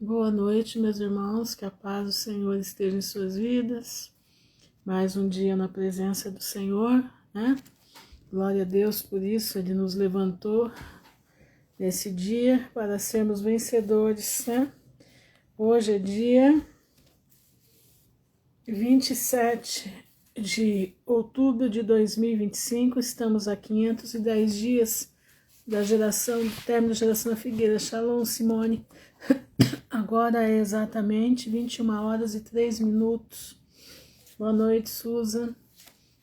Boa noite, meus irmãos, que a paz do Senhor esteja em suas vidas. Mais um dia na presença do Senhor, né? Glória a Deus por isso, Ele nos levantou nesse dia para sermos vencedores, né? Hoje é dia 27 de outubro de 2025, estamos a 510 dias da geração, do término da geração da figueira. Shalom, Simone. Agora é exatamente 21h03. Boa noite, Susan.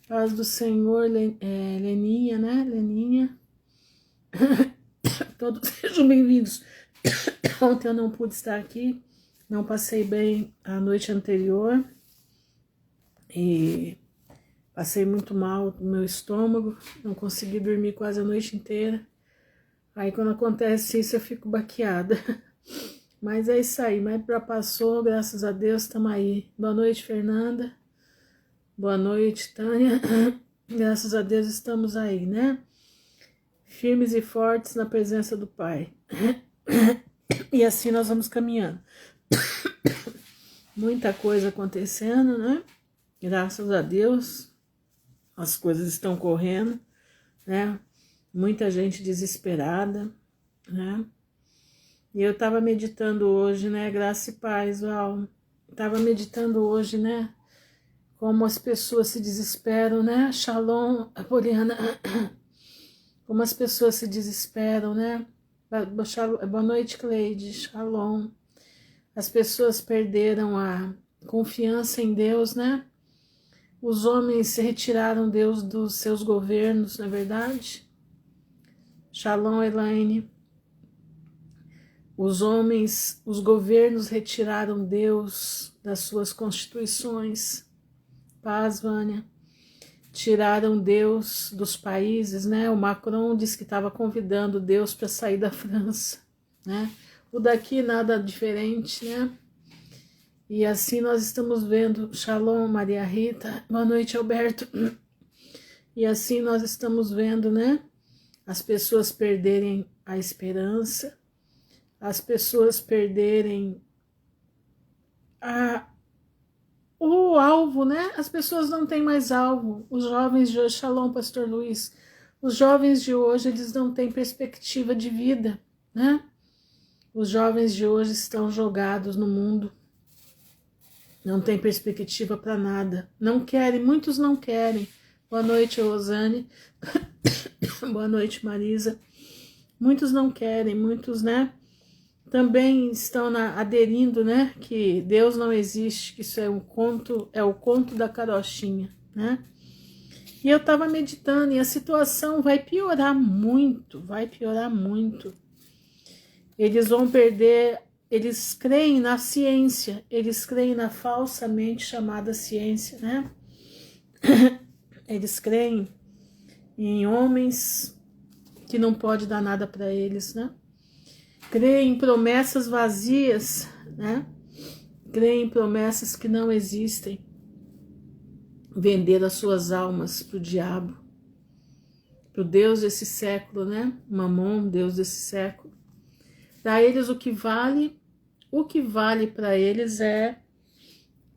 Paz do Senhor, Leninha, né? Leninha. Todos sejam bem-vindos. Ontem eu não pude estar aqui, não passei bem a noite anterior e passei muito mal no meu estômago, não consegui dormir quase a noite inteira. Aí quando acontece isso eu fico baqueada. Mas é isso aí, mas já passou, graças a Deus, estamos aí. Boa noite, Fernanda. Boa noite, Tânia. Graças a Deus estamos aí, né? Firmes e fortes na presença do Pai. E assim nós vamos caminhando. Muita coisa acontecendo, né? Graças a Deus, as coisas estão correndo, né? Muita gente desesperada, né? E eu estava meditando hoje, né? Graça e paz, Val. Estava meditando hoje, né? Como as pessoas se desesperam, né? Shalom, Poliana. Como as pessoas se desesperam, né? Boa noite, Cleide. Shalom. As pessoas perderam a confiança em Deus, né? Os homens se retiraram Deus dos seus governos, não é verdade? Shalom, Elaine. Os homens, os governos retiraram Deus das suas constituições. Paz, Vânia. Tiraram Deus dos países, né? O Macron disse que estava convidando Deus para sair da França, né? O daqui nada diferente, né? E assim nós estamos vendo. Shalom, Maria Rita. Boa noite, Alberto. E assim nós estamos vendo, né? As pessoas perderem a esperança, as pessoas perderem o alvo, né? As pessoas não têm mais alvo. Os jovens de hoje, Shalom, Pastor Luiz, os jovens de hoje, eles não têm perspectiva de vida, né? Os jovens de hoje estão jogados no mundo, não tem perspectiva para nada, não querem, muitos não querem. Boa noite, Rosane. Boa noite, Marisa. Muitos não querem, muitos, né? Também estão aderindo, né, que Deus não existe, que isso é o conto da carochinha, né? E eu estava meditando e a situação vai piorar muito, Eles vão perder, eles creem na ciência, eles creem na falsamente chamada ciência, né? Eles creem em homens que não pode dar nada para eles, né? Creem em promessas vazias, né? Creem em promessas que não existem. Vender as suas almas para o diabo, para o Deus desse século, né? Mamon, Deus desse século. Para eles o que vale para eles é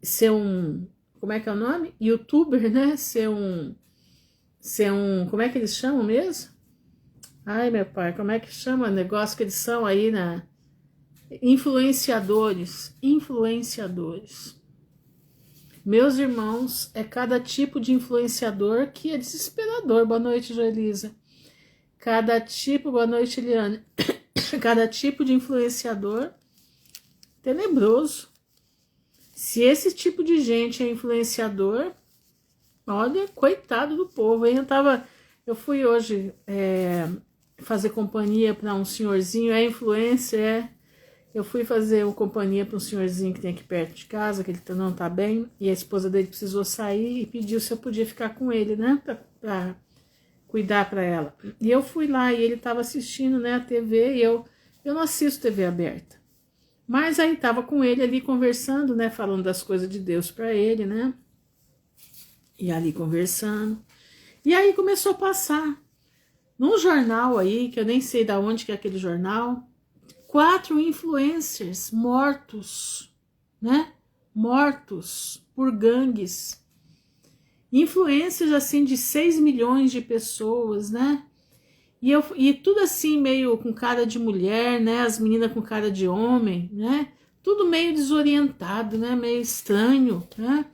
ser como é que é o nome? YouTuber, né? Ser um, como é que eles chamam mesmo? Ai, meu pai, como é que chama o negócio que eles são aí, né? Influenciadores. Meus irmãos, é cada tipo de influenciador que é desesperador. Boa noite, Joelisa. Boa noite, Eliane. Cada tipo de influenciador tenebroso. Se esse tipo de gente é influenciador, olha, coitado do povo. Eu fui hoje fazer companhia para um senhorzinho, influencer, Eu fui fazer companhia para um senhorzinho que tem aqui perto de casa, que ele não tá bem, e a esposa dele precisou sair e pediu se eu podia ficar com ele, né, para cuidar para ela. E eu fui lá e ele estava assistindo, né, a TV, e eu não assisto TV aberta. Mas aí tava com ele ali conversando, né, falando das coisas de Deus para ele, né, e ali conversando. E aí começou a passar num jornal aí, que eu nem sei de onde que é aquele jornal, 4 influencers mortos, né? Mortos por gangues. Influencers assim de 6 milhões de pessoas, né? E tudo assim meio com cara de mulher, né? As meninas com cara de homem, né? Tudo meio desorientado, né? Meio estranho, né?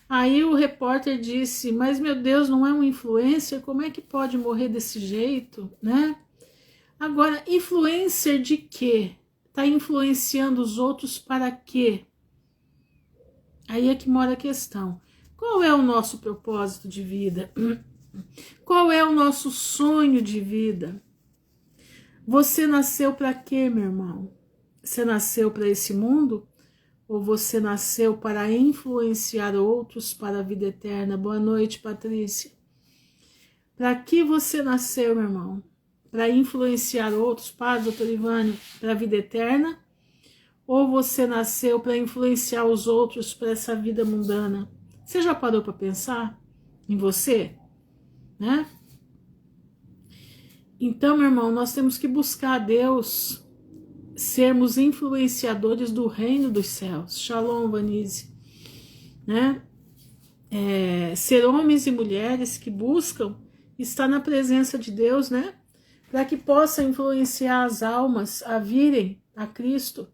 Aí o repórter disse, mas meu Deus, não é um influencer? Como é que pode morrer desse jeito, né? Agora, influencer de quê? Tá influenciando os outros para quê? Aí é que mora a questão. Qual é o nosso propósito de vida? Qual é o nosso sonho de vida? Você nasceu para quê, meu irmão? Você nasceu para esse mundo? Ou você nasceu para influenciar outros para a vida eterna? Boa noite, Patrícia. Para que você nasceu, meu irmão? Para influenciar outros, para doutor Ivânio, para a vida eterna? Ou você nasceu para influenciar os outros para essa vida mundana? Você já parou para pensar em você? Né? Então, meu irmão, nós temos que buscar a Deus, sermos influenciadores do reino dos céus. Shalom, Vanise. Né? Ser homens e mulheres que buscam estar na presença de Deus, né? Para que possa influenciar as almas a virem a Cristo,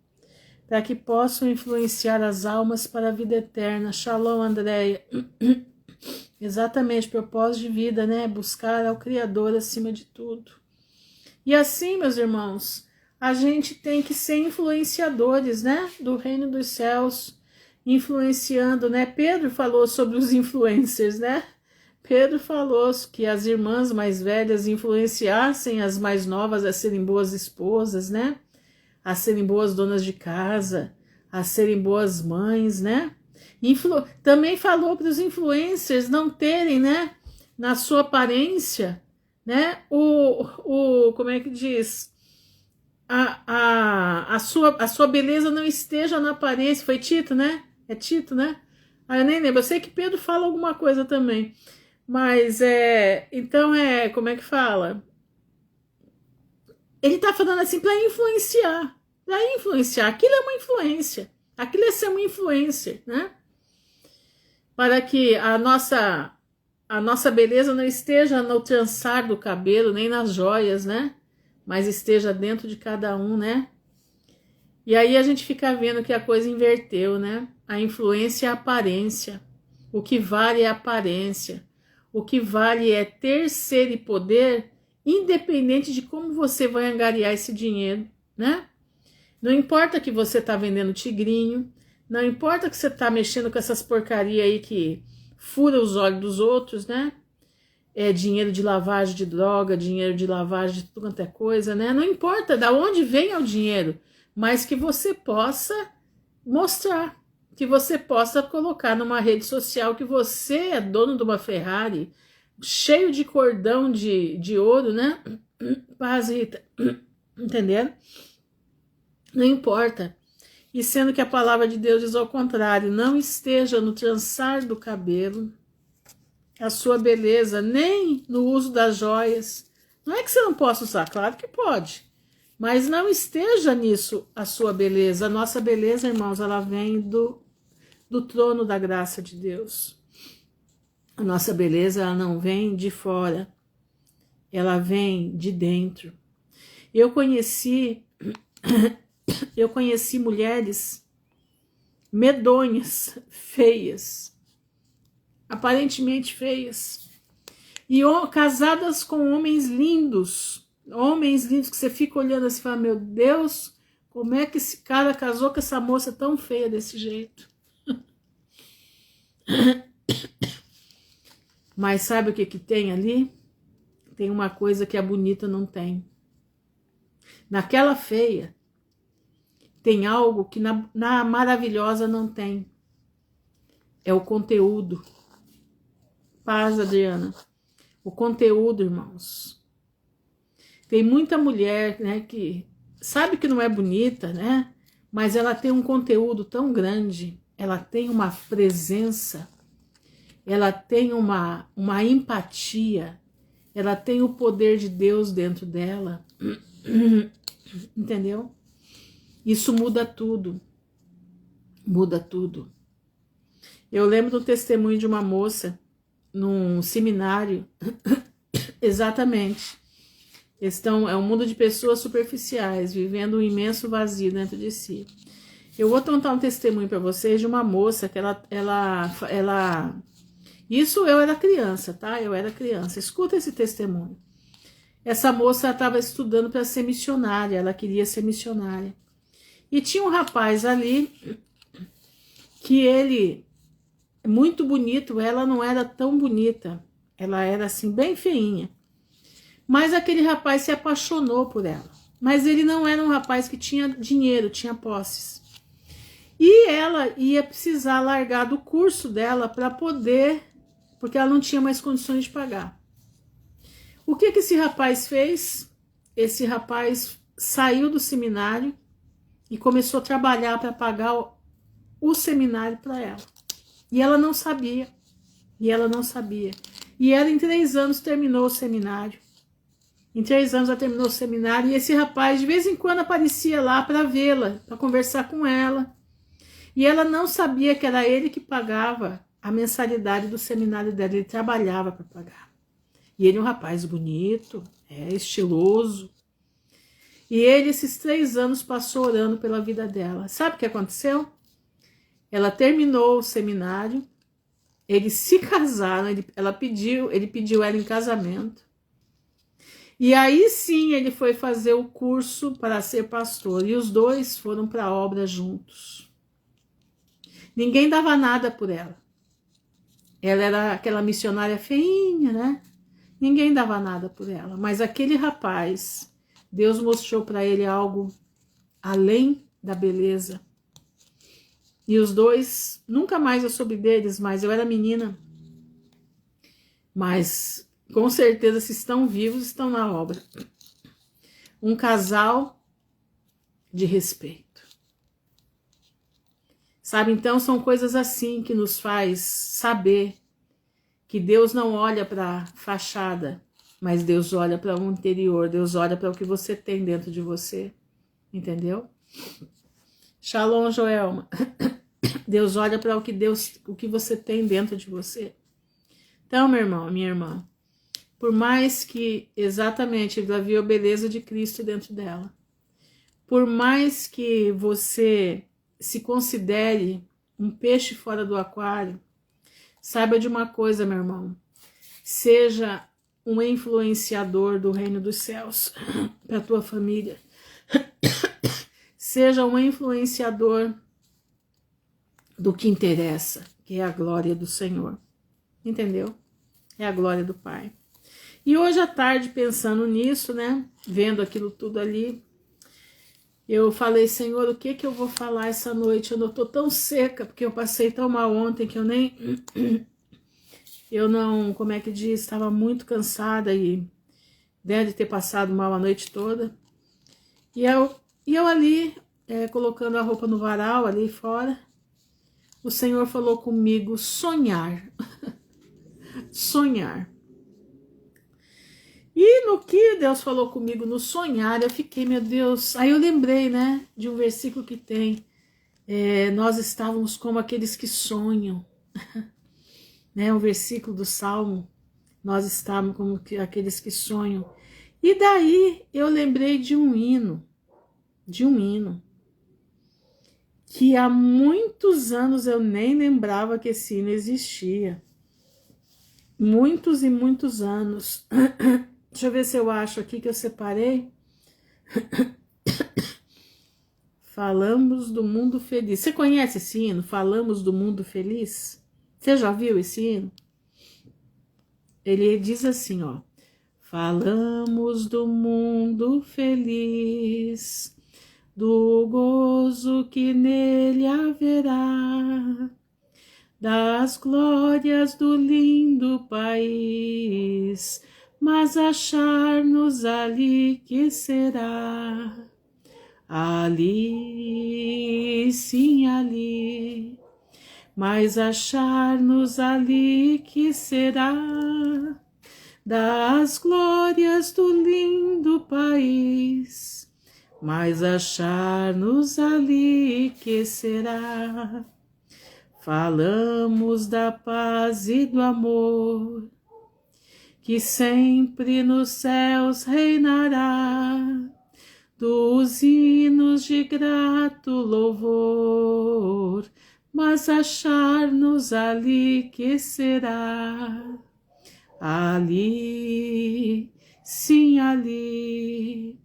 para que possam influenciar as almas para a vida eterna. Shalom, Andréia. Exatamente, propósito de vida, né? Buscar ao Criador acima de tudo. E assim, meus irmãos, a gente tem que ser influenciadores, né? Do reino dos céus, influenciando, né? Pedro falou sobre os influencers, né? Pedro falou que as irmãs mais velhas influenciassem as mais novas a serem boas esposas, né? A serem boas donas de casa, a serem boas mães, né? Também falou para os influencers não terem, né, na sua aparência, né, como é que diz? A sua beleza não esteja na aparência. Foi Tito, né? É Tito, né? Eu nem lembro. Eu sei que Pedro fala alguma coisa também. Mas então como é que fala? Ele tá falando assim para influenciar. Para influenciar. Aquilo é uma influência. Aquilo é ser uma influencer, né? Para que a nossa beleza não esteja no trançar do cabelo, nem nas joias, né? Mas esteja dentro de cada um, né? E aí a gente fica vendo que a coisa inverteu, né? A influência é a aparência. O que vale é a aparência. O que vale é ter, ser e poder, independente de como você vai angariar esse dinheiro, né? Não importa que você tá vendendo tigrinho, não importa que você tá mexendo com essas porcaria aí que fura os olhos dos outros, né? É dinheiro de lavagem de droga, dinheiro de lavagem de tudo quanto é coisa, né? Não importa de onde vem o dinheiro, mas que você possa mostrar, que você possa colocar numa rede social que você é dono de uma Ferrari, cheio de cordão de ouro, né? Paz, Rita. Entendendo? Não importa. E sendo que a palavra de Deus diz ao contrário, não esteja no trançar do cabelo, a sua beleza, nem no uso das joias. Não é que você não possa usar, claro que pode. Mas não esteja nisso a sua beleza. A nossa beleza, irmãos, ela vem do trono da graça de Deus. A nossa beleza, ela não vem de fora. Ela vem de dentro. Eu conheci mulheres medonhas, feias, aparentemente feias, e casadas com homens lindos que você fica olhando assim e fala, meu Deus, como é que esse cara casou com essa moça tão feia desse jeito? Mas sabe o que tem ali? Tem uma coisa que a bonita não tem. Naquela feia, tem algo que na maravilhosa não tem. É o conteúdo. Paz, Adriana. O conteúdo, irmãos. Tem muita mulher, né, que sabe que não é bonita, né? Mas ela tem um conteúdo tão grande. Ela tem uma presença. Ela tem uma empatia. Ela tem o poder de Deus dentro dela. Entendeu? Isso muda tudo. Muda tudo. Eu lembro do testemunho de uma moça num seminário. Exatamente. É um mundo de pessoas superficiais, vivendo um imenso vazio dentro de si. Eu vou contar um testemunho para vocês de uma moça que Isso eu era criança, tá? Eu era criança. Escuta esse testemunho. Essa moça estava estudando para ser missionária, ela queria ser missionária. E tinha um rapaz ali que ele, muito bonito, ela não era tão bonita. Ela era assim, bem feinha. Mas aquele rapaz se apaixonou por ela. Mas ele não era um rapaz que tinha dinheiro, tinha posses. E ela ia precisar largar do curso dela para poder, porque ela não tinha mais condições de pagar. O que esse rapaz fez? Esse rapaz saiu do seminário e começou a trabalhar para pagar o seminário para ela. E ela não sabia. E ela em 3 anos terminou o seminário. Em 3 anos ela terminou o seminário e esse rapaz de vez em quando aparecia lá para vê-la, para conversar com ela. E ela não sabia que era ele que pagava a mensalidade do seminário dela, ele trabalhava para pagar. E ele é um rapaz bonito, estiloso. E ele, esses 3 anos, passou orando pela vida dela. Sabe o que aconteceu? Ela terminou o seminário, eles se casaram, ele pediu ela em casamento. E aí sim ele foi fazer o curso para ser pastor. E os dois foram para a obra juntos. Ninguém dava nada por ela. Ela era aquela missionária feinha, né? Ninguém dava nada por ela. Mas aquele rapaz, Deus mostrou para ele algo além da beleza. E os dois, nunca mais eu soube deles, mas eu era menina. Mas com certeza, se estão vivos, estão na obra. Um casal de respeito. Sabe, então são coisas assim que nos faz saber que Deus não olha para a fachada, mas Deus olha para o interior, Deus olha para o que você tem dentro de você, entendeu? Shalom, Joelma. Deus olha para o que você tem dentro de você. Então, meu irmão, minha irmã, por mais que exatamente ela viu a beleza de Cristo dentro dela, por mais que você se considere um peixe fora do aquário, saiba de uma coisa, meu irmão, seja um influenciador do reino dos céus para a tua família, seja um influenciador do que interessa, que é a glória do Senhor, entendeu? É a glória do Pai. E hoje à tarde, pensando nisso, né, vendo aquilo tudo ali, eu falei, Senhor, o que eu vou falar essa noite? Eu não tô tão seca, porque eu passei tão mal ontem que eu não, como é que diz, estava muito cansada e deve ter passado mal a noite toda. E eu ali, colocando a roupa no varal, ali fora, o Senhor falou comigo, sonhar. Sonhar. E no que Deus falou comigo no sonhar, eu fiquei, meu Deus, aí eu lembrei, né, de um versículo que tem, nós estávamos como aqueles que sonham, né, um versículo do Salmo, nós estávamos como aqueles que sonham, e daí eu lembrei de um hino, que há muitos anos eu nem lembrava que esse hino existia, muitos e muitos anos. Deixa eu ver se eu acho aqui que eu separei. Falamos do mundo feliz. Você conhece esse hino? Falamos do mundo feliz? Você já viu esse hino? Ele diz assim, ó. Falamos do mundo feliz, do gozo que nele haverá, das glórias do lindo país, mas achar-nos ali que será, ali, sim, ali, mas achar-nos ali que será, das glórias do lindo país, mas achar-nos ali que será. Falamos da paz e do amor, que sempre nos céus reinará, dos hinos de grato louvor, mas achar-nos ali que será. Ali, sim, ali,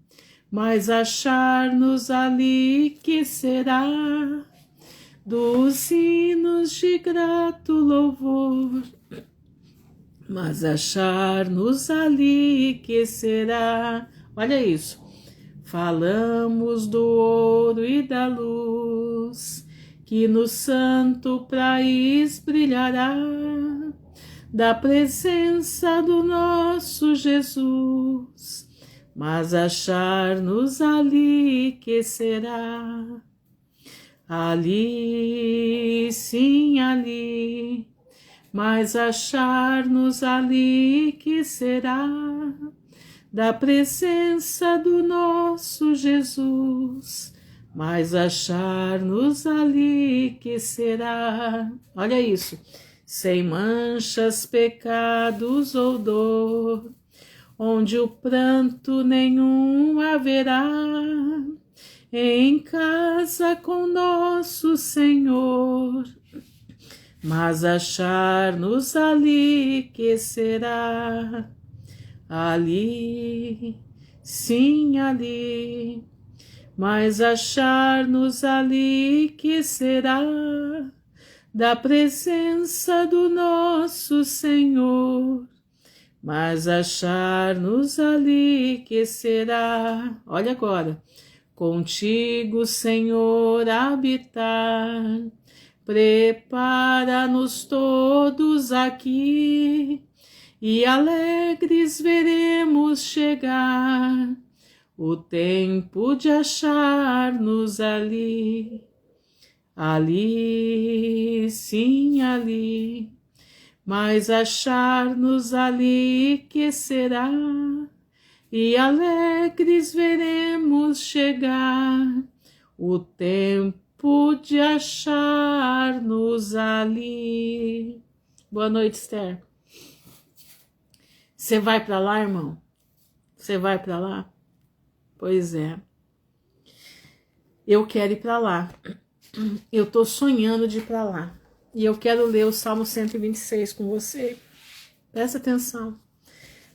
mas achar-nos ali que será, dos hinos de grato louvor, mas achar-nos ali que será. Olha isso. Falamos do ouro e da luz, que no santo país brilhará, da presença do nosso Jesus, mas achar-nos ali que será. Ali, sim, ali, mas achar-nos ali que será, da presença do nosso Jesus, mas achar-nos ali que será. Olha isso, sem manchas, pecados ou dor, onde o pranto nenhum haverá, em casa com nosso Senhor, mas achar-nos ali que será. Ali, sim, ali, mas achar-nos ali que será, da presença do nosso Senhor, mas achar-nos ali que será. Olha agora. Contigo, Senhor, habitar, prepara-nos todos aqui, e alegres veremos chegar o tempo de achar-nos ali. Ali, sim, ali, mas achar-nos ali que será, e alegres veremos chegar o tempo de achar-nos ali. Boa noite, Esther. Você vai para lá, irmão? Você vai para lá? Pois é. Eu quero ir para lá. Eu tô sonhando de ir para lá. E eu quero ler o Salmo 126 com você. Presta atenção.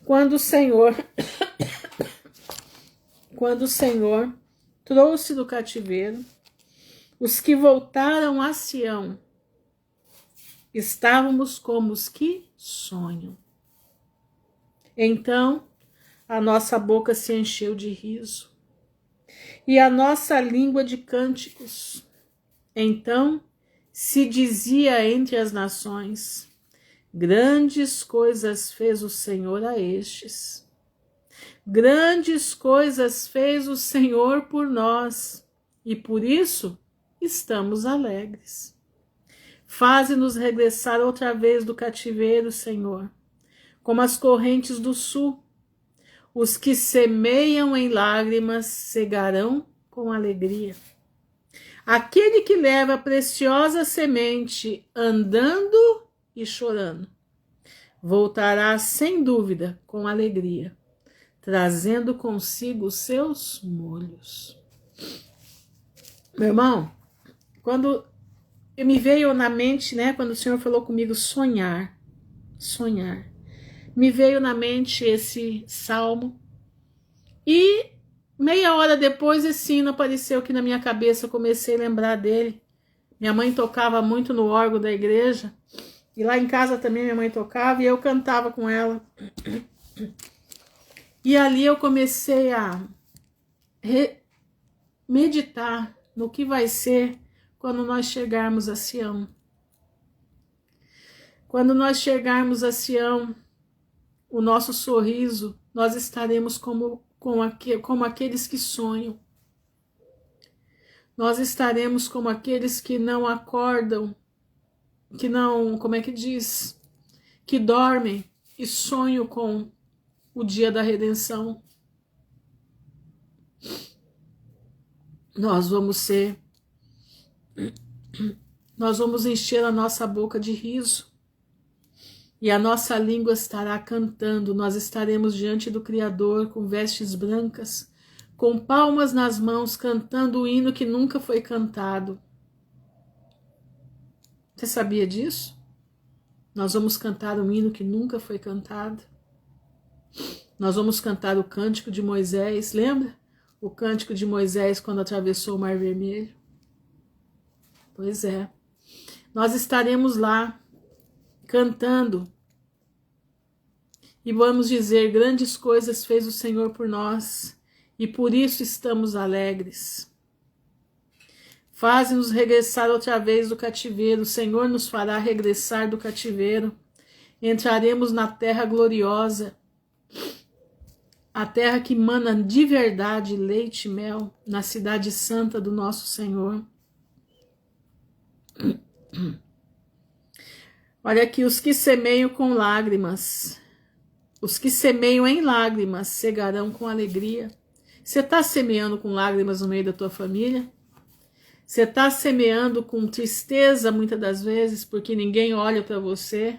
Quando o Senhor trouxe do cativeiro os que voltaram a Sião, estávamos como os que sonham. Então a nossa boca se encheu de riso e a nossa língua de cânticos. Então se dizia entre as nações: grandes coisas fez o Senhor a estes. Grandes coisas fez o Senhor por nós, e por isso estamos alegres. Faze-nos regressar outra vez do cativeiro, Senhor, como as correntes do sul. Os que semeiam em lágrimas cegarão com alegria. Aquele que leva a preciosa semente andando e chorando, voltará sem dúvida com alegria, trazendo consigo os seus molhos. Meu irmão, quando me veio na mente, né, quando o Senhor falou comigo sonhar, me veio na mente esse salmo, e meia hora depois esse hino apareceu aqui na minha cabeça, eu comecei a lembrar dele. Minha mãe tocava muito no órgão da igreja, e lá em casa também minha mãe tocava, e eu cantava com ela. E ali eu comecei a meditar no que vai ser quando nós chegarmos a Sião. Quando nós chegarmos a Sião, o nosso sorriso, nós estaremos como aqueles que sonham. Nós estaremos como aqueles que não acordam, que não, como é que diz? Que dormem e sonham com o dia da redenção. nós vamos encher a nossa boca de riso, e a nossa língua estará cantando. Nós estaremos diante do Criador com vestes brancas, com palmas nas mãos, cantando o hino que nunca foi cantado. Você sabia disso? Nós vamos cantar um hino que nunca foi cantado. Nós vamos cantar o cântico de Moisés, lembra? O cântico de Moisés quando atravessou o Mar Vermelho. Pois é. Nós estaremos lá cantando e vamos dizer: grandes coisas fez o Senhor por nós e por isso estamos alegres. Faze-nos regressar outra vez do cativeiro. O Senhor nos fará regressar do cativeiro. Entraremos na terra gloriosa, a terra que mana de verdade leite e mel, na cidade santa do nosso Senhor. Olha aqui, os que semeiam com lágrimas, os que semeiam em lágrimas cegarão com alegria. Você está semeando com lágrimas no meio da tua família? Você está semeando com tristeza muitas das vezes, porque ninguém olha para você,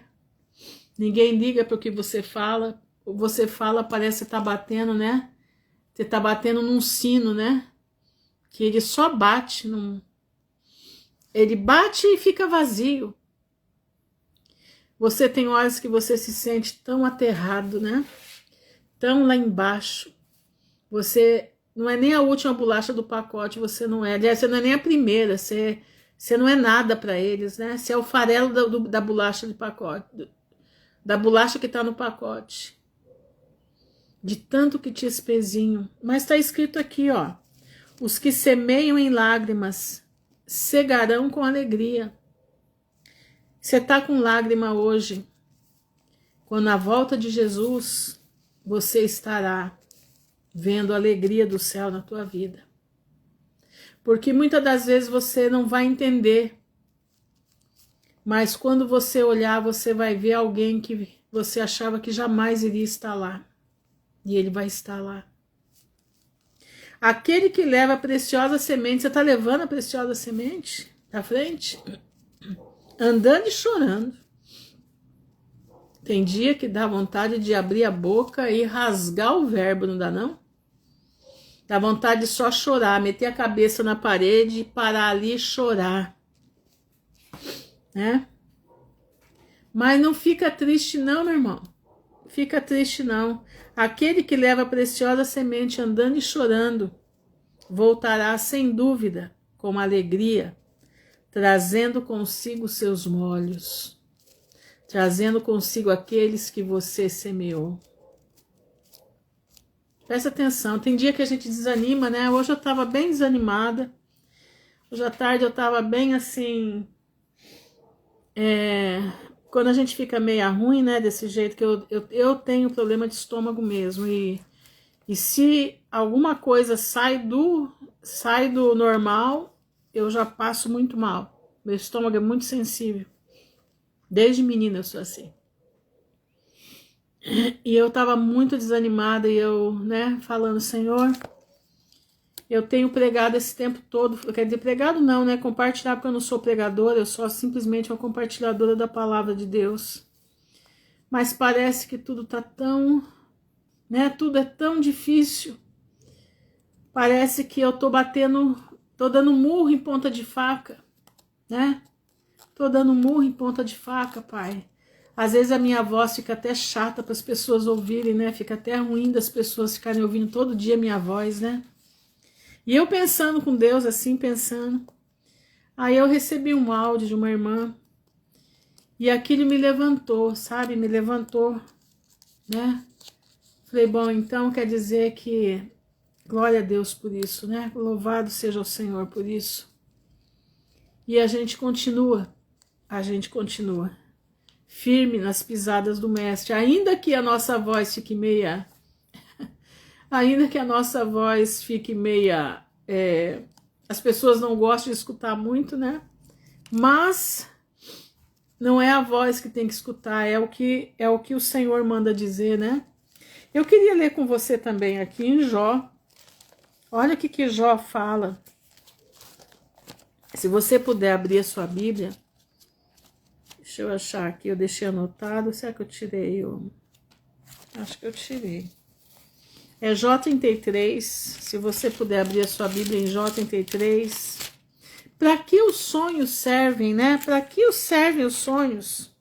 ninguém liga para o que você fala. Você fala, parece que está batendo, né? Você está batendo num sino, né? Que ele só bate, ele bate e fica vazio. Você tem horas que você se sente tão aterrado, né? Tão lá embaixo. Você não é nem a última bolacha do pacote, você não é. Aliás, você não é nem a primeira, você não é nada para eles, né? Você é o farelo da bolacha de pacote, da bolacha que está no pacote. De tanto que te espezinho. Mas está escrito aqui, ó: os que semeiam em lágrimas cegarão com alegria. Você está com lágrima hoje. Quando na volta de Jesus, você estará vendo a alegria do céu na tua vida. Porque muitas das vezes você não vai entender, mas quando você olhar, você vai ver alguém que você achava que jamais iria estar lá. E ele vai estar lá. Aquele que leva a preciosa semente, você está levando a preciosa semente à frente? Andando e chorando. Tem dia que dá vontade de abrir a boca e rasgar o verbo, não dá não? Dá vontade de só chorar, meter a cabeça na parede e parar ali e chorar. Né? Mas não fica triste não, meu irmão. Fica triste não. Aquele que leva a preciosa semente andando e chorando, voltará sem dúvida com alegria, trazendo consigo seus molhos, trazendo consigo aqueles que você semeou. Presta atenção, tem dia que a gente desanima, né? Hoje eu estava bem desanimada, hoje à tarde eu estava bem assim, quando a gente fica meio ruim, né, desse jeito, que eu tenho problema de estômago mesmo, e se alguma coisa sai do normal, eu já passo muito mal. Meu estômago é muito sensível. Desde menina eu sou assim. E eu tava muito desanimada e eu, né, falando: Senhor, eu tenho pregado esse tempo todo, quer dizer, pregado não, né, compartilhar, porque eu não sou pregadora, eu sou simplesmente uma compartilhadora da palavra de Deus. Mas parece que tudo tá tão, né, tudo é tão difícil. Parece que eu tô dando murro em ponta de faca, né? Tô dando murro em ponta de faca, Pai. Às vezes a minha voz fica até chata para as pessoas ouvirem, né? Fica até ruim das pessoas ficarem ouvindo todo dia a minha voz, né? E eu pensando com Deus, assim, pensando. Aí eu recebi um áudio de uma irmã e aquilo me levantou, sabe? Me levantou, né? Falei, bom, então quer dizer que glória a Deus por isso, né? Louvado seja o Senhor por isso. E a gente continua firme nas pisadas do Mestre, ainda que a nossa voz fique meia, as pessoas não gostam de escutar muito, né? Mas não é a voz que tem que escutar, é o que o Senhor manda dizer, né? Eu queria ler com você também aqui em Jó. Olha o que Jó fala. Se você puder abrir a sua Bíblia, deixa eu achar aqui, eu deixei anotado, será que eu tirei? Acho que eu tirei. É J33, se você puder abrir a sua Bíblia em J33. Para que os sonhos servem, né? Para que servem os sonhos?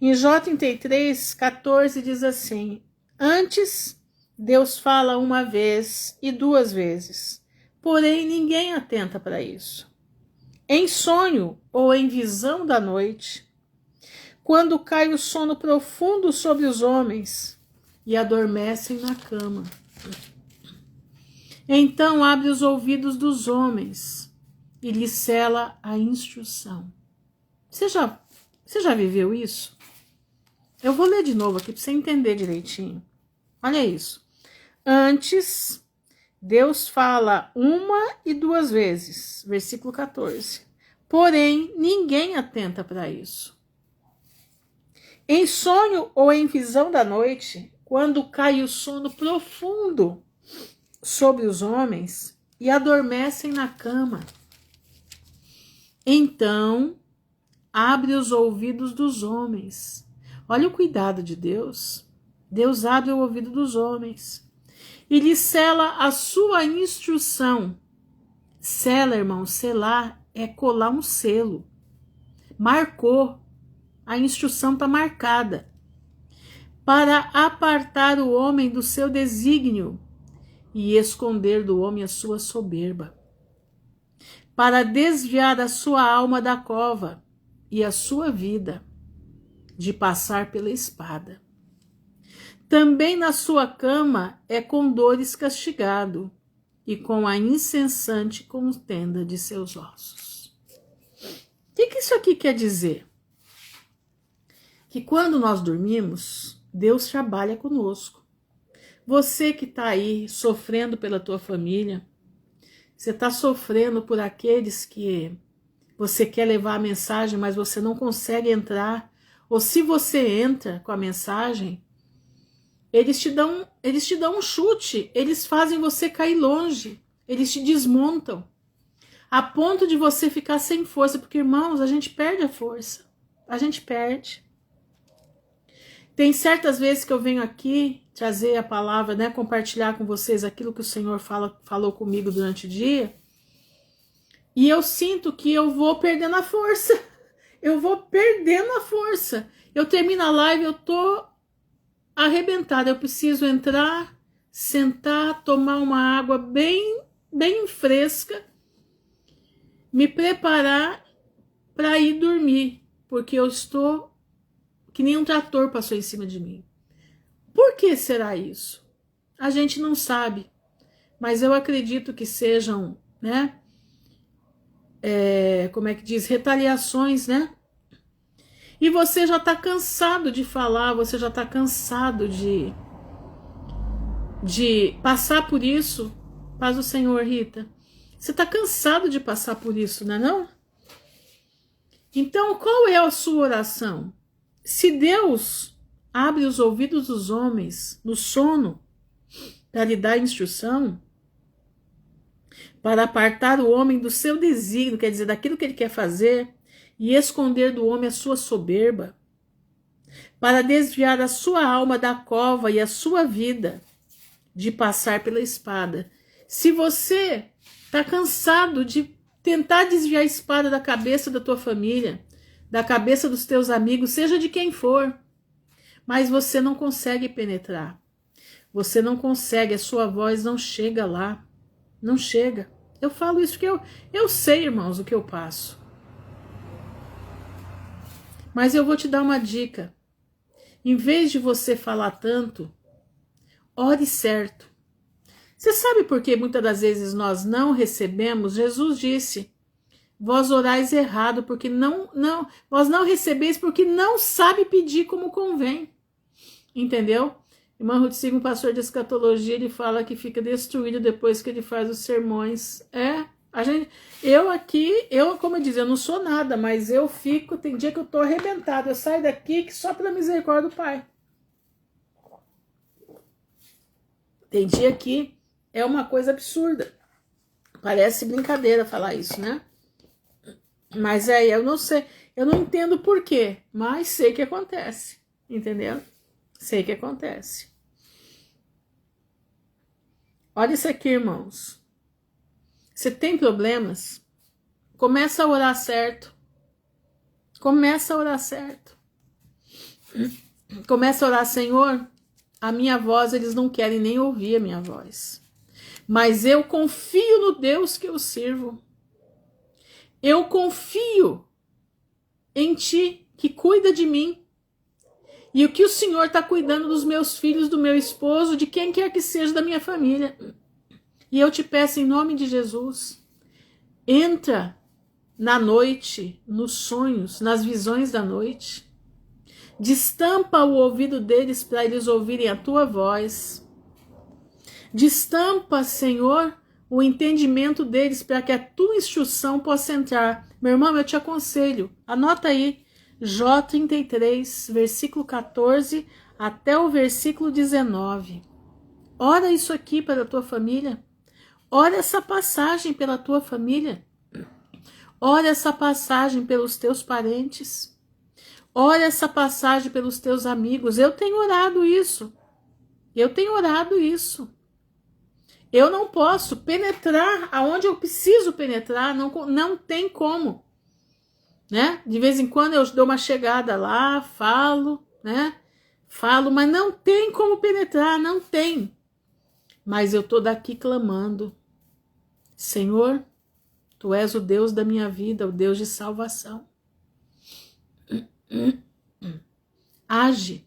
Em J33, 14 diz assim: antes Deus fala uma vez e duas vezes, porém ninguém atenta para isso. Em sonho ou em visão da noite, quando cai o sono profundo sobre os homens e adormecem na cama. Então abre os ouvidos dos homens e lhes cela a instrução. Você já viveu isso? Eu vou ler de novo aqui para você entender direitinho. Olha isso. Antes, Deus fala uma e duas vezes. Versículo 14. Porém, ninguém atenta para isso. Em sonho ou em visão da noite, quando cai o sono profundo sobre os homens e adormecem na cama, então abre os ouvidos dos homens. Olha o cuidado de Deus. Deus abre o ouvido dos homens e lhe sela a sua instrução. Sela, irmão, selar é colar um selo. Marcou. A instrução está marcada. Para apartar o homem do seu desígnio e esconder do homem a sua soberba. Para desviar a sua alma da cova e a sua vida de passar pela espada. Também na sua cama é com dores castigado e com a incessante contenda de seus ossos. O que isso aqui quer dizer? Que quando nós dormimos, Deus trabalha conosco. Você que está aí sofrendo pela tua família, você está sofrendo por aqueles que você quer levar a mensagem, mas você não consegue entrar, ou se você entra com a mensagem, eles te dão um chute, eles fazem você cair longe, eles te desmontam, a ponto de você ficar sem força, porque, irmãos, a gente perde a força, a gente perde. Tem certas vezes que eu venho aqui trazer a palavra, né, compartilhar com vocês aquilo que o Senhor falou comigo durante o dia, e eu sinto que eu vou perdendo a força, eu termino a live, eu tô arrebentada, eu preciso entrar, sentar, tomar uma água bem fresca, me preparar para ir dormir, porque eu estou que nem um trator passou em cima de mim. Por que será isso? A gente não sabe, mas eu acredito que sejam, né, como é que diz, retaliações, né? E você já está cansado de falar, você já está cansado de passar por isso. Paz do Senhor, Rita. Você está cansado de passar por isso, não é não? Então, qual é a sua oração? Se Deus abre os ouvidos dos homens no sono para lhe dar instrução, para apartar o homem do seu desígnio, quer dizer, daquilo que ele quer fazer, e esconder do homem a sua soberba, para desviar a sua alma da cova e a sua vida de passar pela espada. Se você está cansado de tentar desviar a espada da cabeça da tua família, da cabeça dos teus amigos, seja de quem for, mas você não consegue penetrar, você não consegue, a sua voz não chega lá, não chega. Eu falo isso porque eu sei, irmãos, o que eu passo. Mas eu vou te dar uma dica. Em vez de você falar tanto, ore certo. Você sabe por que muitas das vezes nós não recebemos? Jesus disse: vós orais errado, porque vós não recebeis porque não sabe pedir como convém. Entendeu? Irmão Ruth Sigmund, um pastor de escatologia, ele fala que fica destruído depois que ele faz os sermões. Como eu disse, eu não sou nada, mas eu fico, tem dia que eu tô arrebentado, eu saio daqui que só pela misericórdia do Pai. Tem dia que é uma coisa absurda. Parece brincadeira falar isso, né? Mas aí eu não sei, eu não entendo por quê, mas sei que acontece, entendeu? Sei que acontece. Olha isso aqui, irmãos. Você tem problemas? Começa a orar certo. Começa a orar certo. Começa a orar, Senhor, a minha voz, eles não querem nem ouvir a minha voz. Mas eu confio no Deus que eu sirvo. Eu confio em Ti, que cuida de mim. E o que o Senhor está cuidando dos meus filhos, do meu esposo, de quem quer que seja da minha família. E eu te peço em nome de Jesus, entra na noite, nos sonhos, nas visões da noite. Destampa o ouvido deles para eles ouvirem a tua voz. Destampa, Senhor, o entendimento deles para que a tua instrução possa entrar. Meu irmão, eu te aconselho, anota aí, Jó 33, versículo 14 até o versículo 19. Ora isso aqui para a tua família. Ora essa passagem pela tua família. Ora essa passagem pelos teus parentes. Ora essa passagem pelos teus amigos. Eu tenho orado isso. Eu tenho orado isso. Eu não posso penetrar aonde eu preciso penetrar. Não tem como. Né? De vez em quando eu dou uma chegada lá, falo, né? Falo, mas não tem como penetrar, não tem. Mas eu tô daqui clamando. Senhor, Tu és o Deus da minha vida, o Deus de salvação. Age.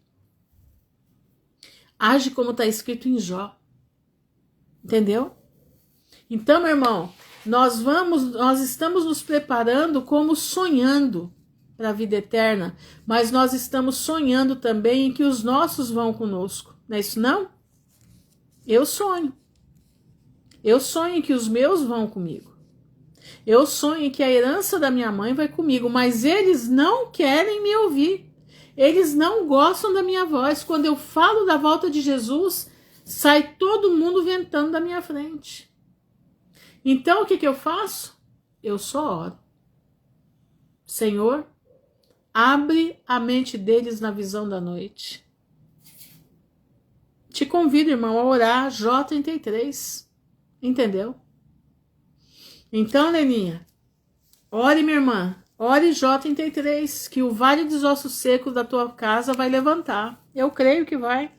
Age como está escrito em Jó. Entendeu? Então, meu irmão, nós estamos nos preparando como sonhando para a vida eterna, mas nós estamos sonhando também em que os nossos vão conosco. Não é isso não? Eu sonho. Eu sonho que os meus vão comigo. Eu sonho que a herança da minha mãe vai comigo, mas eles não querem me ouvir. Eles não gostam da minha voz. Quando eu falo da volta de Jesus, sai todo mundo ventando da minha frente. Então, o que eu faço? Eu só oro. Senhor, abre a mente deles na visão da noite. Te convido, irmão, a orar Jó 33. Entendeu? Então, Leninha, ore, minha irmã. Ore Jó 33, que o vale dos ossos secos da tua casa vai levantar. Eu creio que vai.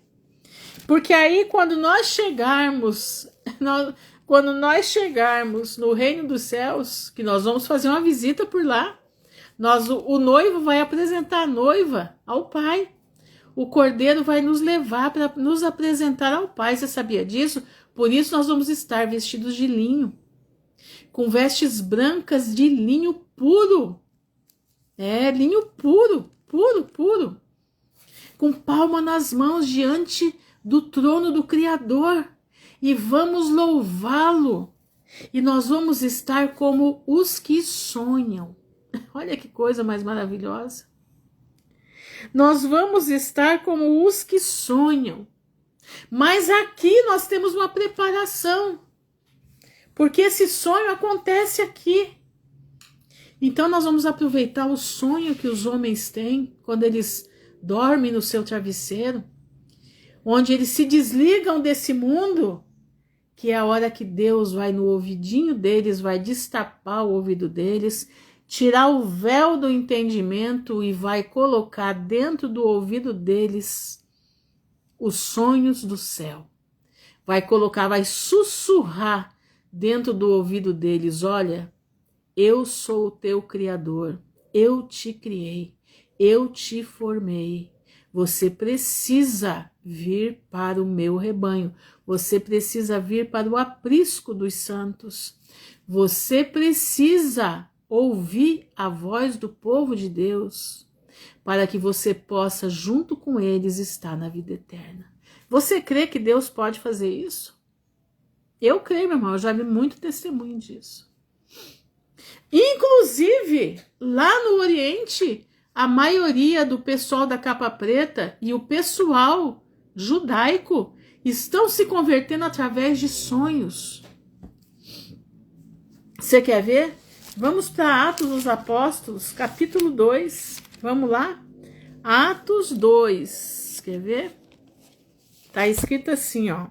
Porque aí, quando nós chegarmos no reino dos céus, que nós vamos fazer uma visita por lá, o noivo vai apresentar a noiva ao pai. O cordeiro vai nos levar para nos apresentar ao pai. Você sabia disso? Por isso nós vamos estar vestidos de linho, com vestes brancas de linho puro. Linho puro, puro, puro. Com palma nas mãos diante do trono do Criador. E vamos louvá-lo. E nós vamos estar como os que sonham. Olha que coisa mais maravilhosa. Nós vamos estar como os que sonham. Mas aqui nós temos uma preparação. Porque esse sonho acontece aqui. Então nós vamos aproveitar o sonho que os homens têm quando eles dormem no seu travesseiro, onde eles se desligam desse mundo, que é a hora que Deus vai no ouvidinho deles, vai destapar o ouvido deles, tirar o véu do entendimento e vai colocar dentro do ouvido deles os sonhos do céu. Vai sussurrar dentro do ouvido deles, olha, eu sou o teu Criador, eu te criei, eu te formei. Você precisa vir para o meu rebanho, você precisa vir para o aprisco dos santos, você precisa ouvir a voz do povo de Deus, para que você possa, junto com eles, estar na vida eterna. Você crê que Deus pode fazer isso? Eu creio, meu irmão, eu já vi muito testemunho disso. Inclusive, lá no Oriente, a maioria do pessoal da capa preta e o pessoal judaico estão se convertendo através de sonhos. Você quer ver? Vamos para Atos dos Apóstolos, capítulo 2. Vamos lá? Atos 2. Quer ver? Tá escrito assim, ó.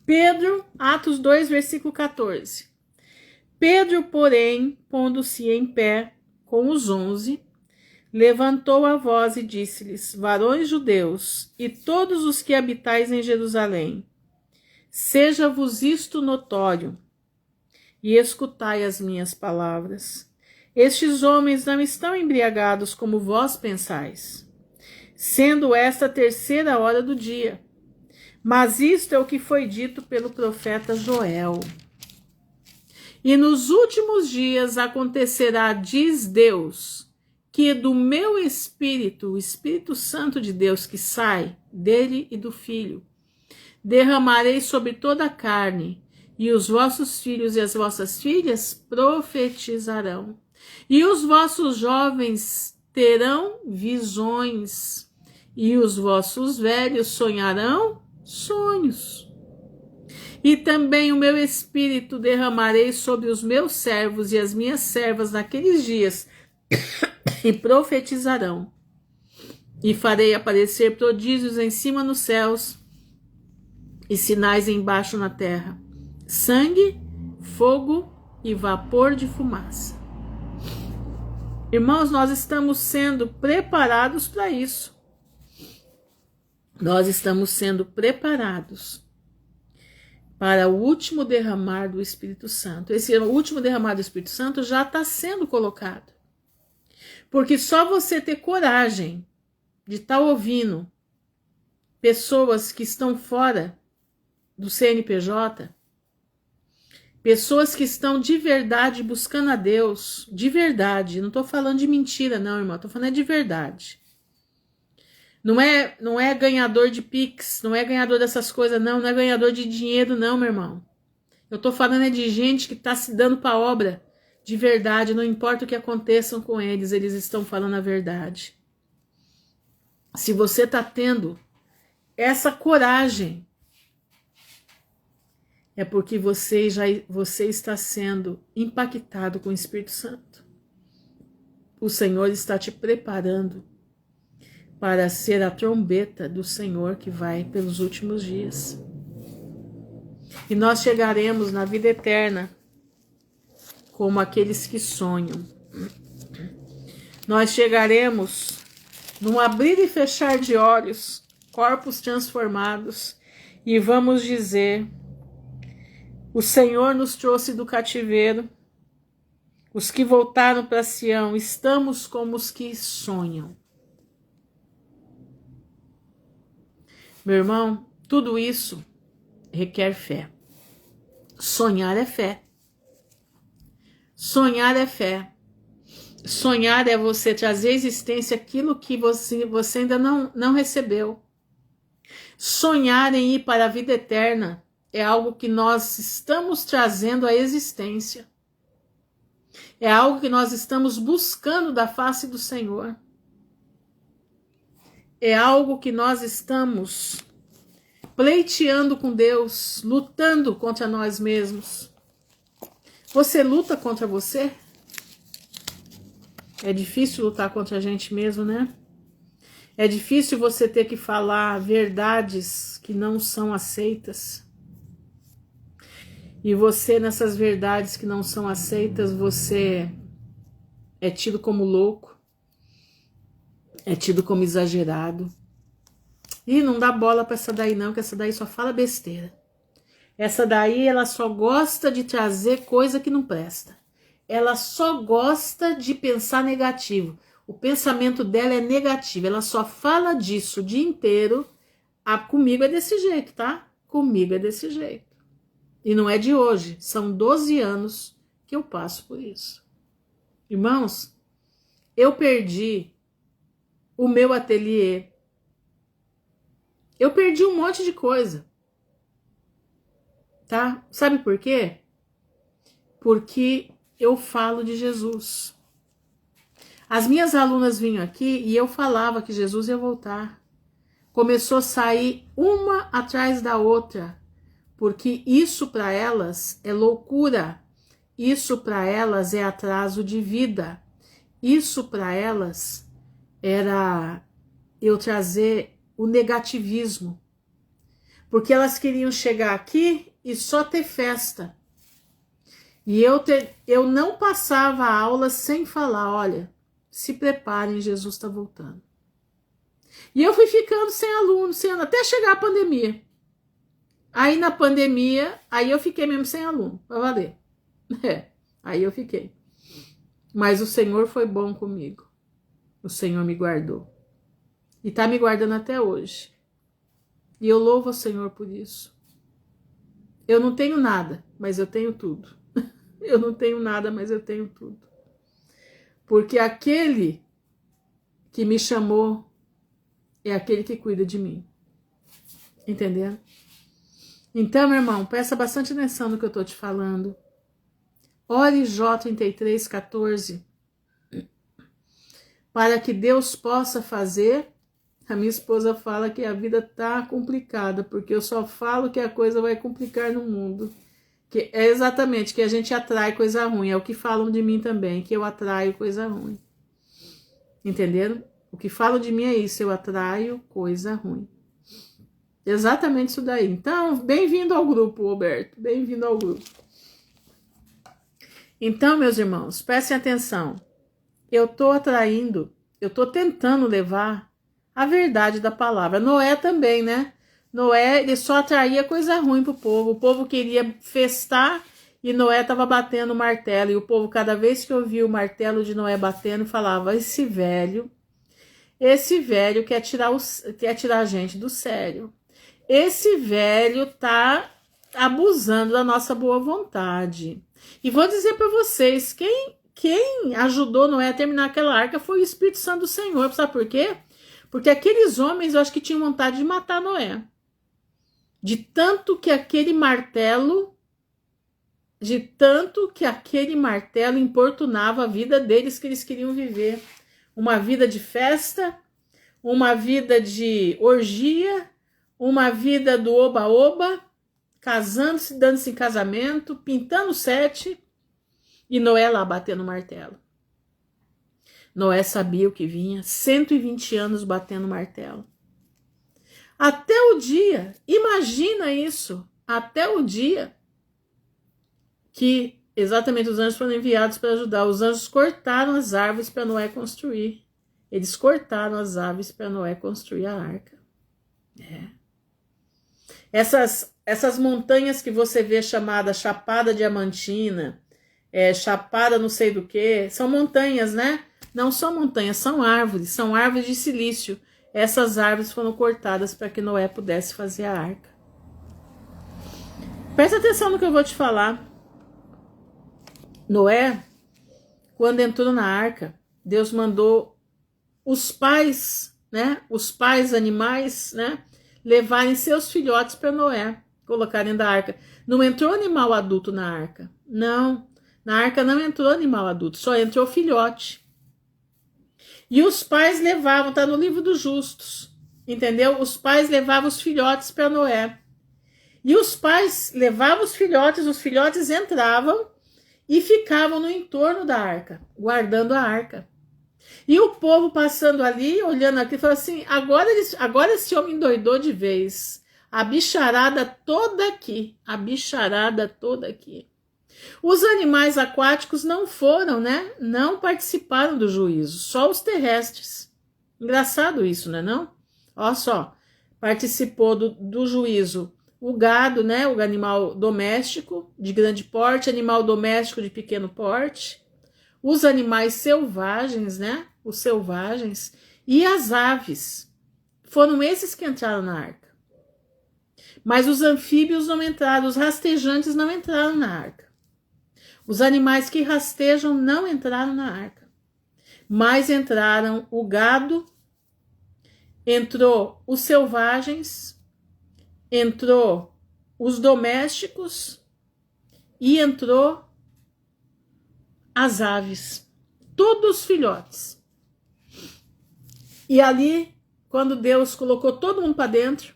Pedro, Atos 2, versículo 14. Pedro, porém, pondo-se em pé com os 11, levantou a voz e disse-lhes: varões judeus, e todos os que habitais em Jerusalém, seja-vos isto notório, e escutai as minhas palavras. Estes homens não estão embriagados como vós pensais, sendo esta a 3ª hora do dia. Mas isto é o que foi dito pelo profeta Joel. E nos últimos dias acontecerá, diz Deus, que do meu Espírito, o Espírito Santo de Deus que sai dele e do Filho, derramarei sobre toda a carne, e os vossos filhos e as vossas filhas profetizarão, e os vossos jovens terão visões, e os vossos velhos sonharão sonhos. E também o meu Espírito derramarei sobre os meus servos e as minhas servas naqueles dias, e profetizarão. E farei aparecer prodígios em cima nos céus e sinais embaixo na terra: sangue, fogo e vapor de fumaça. Irmãos, nós estamos sendo preparados para isso. Nós estamos sendo preparados para o último derramar do Espírito Santo. Esse último derramar do Espírito Santo já está sendo colocado. Porque só você ter coragem de estar ouvindo pessoas que estão fora do CNPJ, pessoas que estão de verdade buscando a Deus, de verdade, não estou falando de mentira não, irmão, estou falando de verdade. Não é ganhador de Pix, não é ganhador dessas coisas não é ganhador de dinheiro não, meu irmão. Eu estou falando de gente que está se dando para a obra de verdade, não importa o que aconteça com eles, eles estão falando a verdade. Se você está tendo essa coragem, é porque você está sendo impactado com o Espírito Santo. O Senhor está te preparando para ser a trombeta do Senhor que vai pelos últimos dias. E nós chegaremos na vida eterna como aqueles que sonham. Nós chegaremos num abrir e fechar de olhos, corpos transformados, e vamos dizer: o Senhor nos trouxe do cativeiro, os que voltaram para Sião, estamos como os que sonham. Meu irmão, tudo isso requer fé. Sonhar é fé. Sonhar é fé. Sonhar é você trazer à existência aquilo que você ainda não recebeu. Sonhar em ir para a vida eterna é algo que nós estamos trazendo à existência. É algo que nós estamos buscando da face do Senhor. É algo que nós estamos pleiteando com Deus, lutando contra nós mesmos. Você luta contra você? É difícil lutar contra a gente mesmo, né? É difícil você ter que falar verdades que não são aceitas. E você, nessas verdades que não são aceitas, você é tido como louco, é tido como exagerado. E não dá bola para essa daí não, que essa daí só fala besteira. Essa daí, ela só gosta de trazer coisa que não presta. Ela só gosta de pensar negativo. O pensamento dela é negativo, ela só fala disso o dia inteiro. Comigo é desse jeito, tá? Comigo é desse jeito. E não é de hoje, são 12 anos que eu passo por isso. Irmãos, eu perdi o meu ateliê. Eu perdi um monte de coisa. Tá? Sabe por quê? Porque eu falo de Jesus. As minhas alunas vinham aqui e eu falava que Jesus ia voltar. Começou a sair uma atrás da outra, porque isso para elas é loucura. isso para elas é atraso de vida. Isso para elas era eu trazer o negativismo. Porque elas queriam chegar aqui e só ter festa. E eu não passava a aula sem falar, olha, se preparem, Jesus está voltando. E eu fui ficando sem aluno, até chegar a pandemia. Aí na pandemia, aí eu fiquei mesmo sem aluno, para valer. Aí eu fiquei. Mas o Senhor foi bom comigo. O Senhor me guardou. E está me guardando até hoje. E eu louvo o Senhor por isso. Eu não tenho nada, mas eu tenho tudo. Eu não tenho nada, mas eu tenho tudo. Porque aquele que me chamou é aquele que cuida de mim. Entendeu? Então, meu irmão, presta bastante atenção no que eu estou te falando. Ore Jó 33:14 para que Deus possa fazer. A minha esposa fala que a vida tá complicada, porque eu só falo que a coisa vai complicar no mundo. Que é exatamente que a gente atrai coisa ruim. É o que falam de mim também, que eu atraio coisa ruim. Entenderam? O que falam de mim é isso, eu atraio coisa ruim. Exatamente isso daí. Então, bem-vindo ao grupo, Roberto. Bem-vindo ao grupo. Então, meus irmãos, prestem atenção. Eu tô atraindo, eu tô tentando levar a verdade da palavra. Noé também, né? Noé, ele só atraía coisa ruim pro povo. O povo queria festar e Noé estava batendo o martelo. E o povo, cada vez que ouvia o martelo de Noé batendo, falava, esse velho quer tirar a gente do sério. Esse velho tá abusando da nossa boa vontade. E vou dizer para vocês, quem ajudou Noé a terminar aquela arca foi o Espírito Santo do Senhor. Sabe por quê? Porque aqueles homens, eu acho que tinham vontade de matar Noé. De tanto que aquele martelo importunava a vida deles, que eles queriam viver. Uma vida de festa, uma vida de orgia, uma vida do oba-oba, casando-se, dando-se em casamento, pintando sete, e Noé lá batendo martelo. Noé sabia o que vinha, 120 anos batendo martelo. Até o dia, imagina isso, até o dia que exatamente os anjos foram enviados para ajudar. Os anjos cortaram as árvores para Noé construir. Eles cortaram as árvores para Noé construir a arca. Essas montanhas que você vê chamada Chapada Diamantina, Chapada não sei do que, são montanhas, né? Não são montanhas, são árvores de silício. Essas árvores foram cortadas para que Noé pudesse fazer a arca. Presta atenção no que eu vou te falar. Noé, quando entrou na arca, Deus mandou os pais, né? Os pais animais, né? Levarem seus filhotes para Noé, colocarem da arca. Não entrou animal adulto na arca. Não, na arca não entrou animal adulto, só entrou filhote. E os pais levavam, tá no livro dos justos, entendeu? Os pais levavam os filhotes para Noé. E os pais levavam os filhotes entravam e ficavam no entorno da arca, guardando a arca. E o povo passando ali, olhando aqui, falou assim, agora esse homem endoidou de vez. A bicharada toda aqui. Os animais aquáticos não foram, né? Não participaram do juízo, só os terrestres. Engraçado isso, né, não? Olha só, participou do juízo o gado, né? O animal doméstico de grande porte, animal doméstico de pequeno porte, os animais selvagens, né? Os selvagens e as aves. Foram esses que entraram na arca. Mas os anfíbios não entraram, os rastejantes não entraram na arca. Os animais que rastejam não entraram na arca, mas entraram o gado, entrou os selvagens, entrou os domésticos e entrou as aves, todos os filhotes. E ali, quando Deus colocou todo mundo para dentro,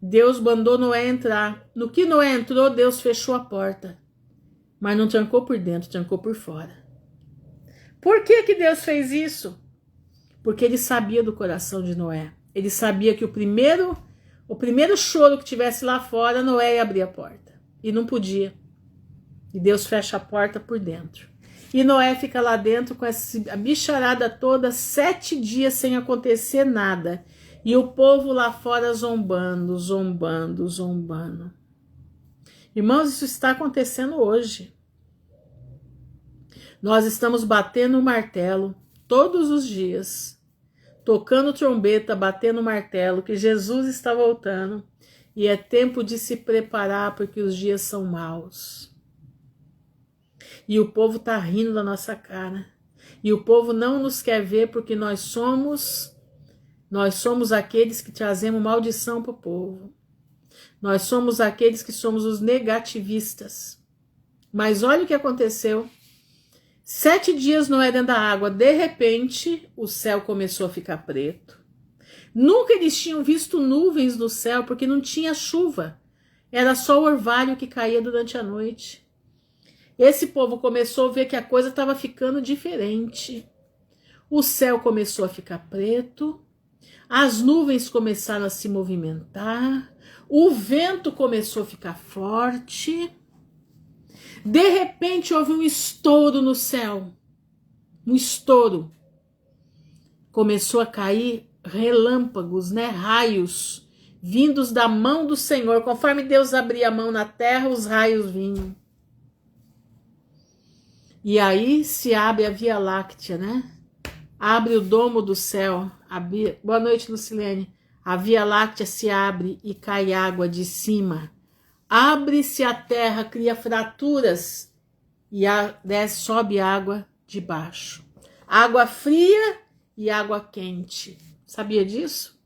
Deus mandou Noé entrar. No que Noé entrou, Deus fechou a porta. Mas não trancou por dentro, trancou por fora. Por que que Deus fez isso? Porque ele sabia do coração de Noé. Ele sabia que o primeiro choro que tivesse lá fora, Noé ia abrir a porta. E não podia. E Deus fecha a porta por dentro. E Noé fica lá dentro com a bicharada toda, 7 dias sem acontecer nada. E o povo lá fora zombando, zombando, zombando. Irmãos, isso está acontecendo hoje. Nós estamos batendo o martelo todos os dias, tocando trombeta, batendo o martelo, que Jesus está voltando e é tempo de se preparar porque os dias são maus. E o povo está rindo da nossa cara. E o povo não nos quer ver porque nós somos aqueles que trazemos maldição para o povo. Nós somos aqueles que somos os negativistas. Mas olha o que aconteceu. 7 dias Noé dentro da água, de repente o céu começou a ficar preto. Nunca eles tinham visto nuvens no céu, porque não tinha chuva. Era só o orvalho que caía durante a noite. Esse povo começou a ver que a coisa estava ficando diferente. O céu começou a ficar preto, as nuvens começaram a se movimentar, o vento começou a ficar forte. De repente houve um estouro no céu, um estouro. Começou a cair relâmpagos, raios, vindos da mão do Senhor. Conforme Deus abria a mão na terra, os raios vinham. E aí se abre a Via Láctea, Abre o domo do céu. Boa noite, Lucilene. A Via Láctea se abre e cai água de cima. Abre-se a terra, cria fraturas e sobe água de baixo. Água fria e água quente. Sabia disso?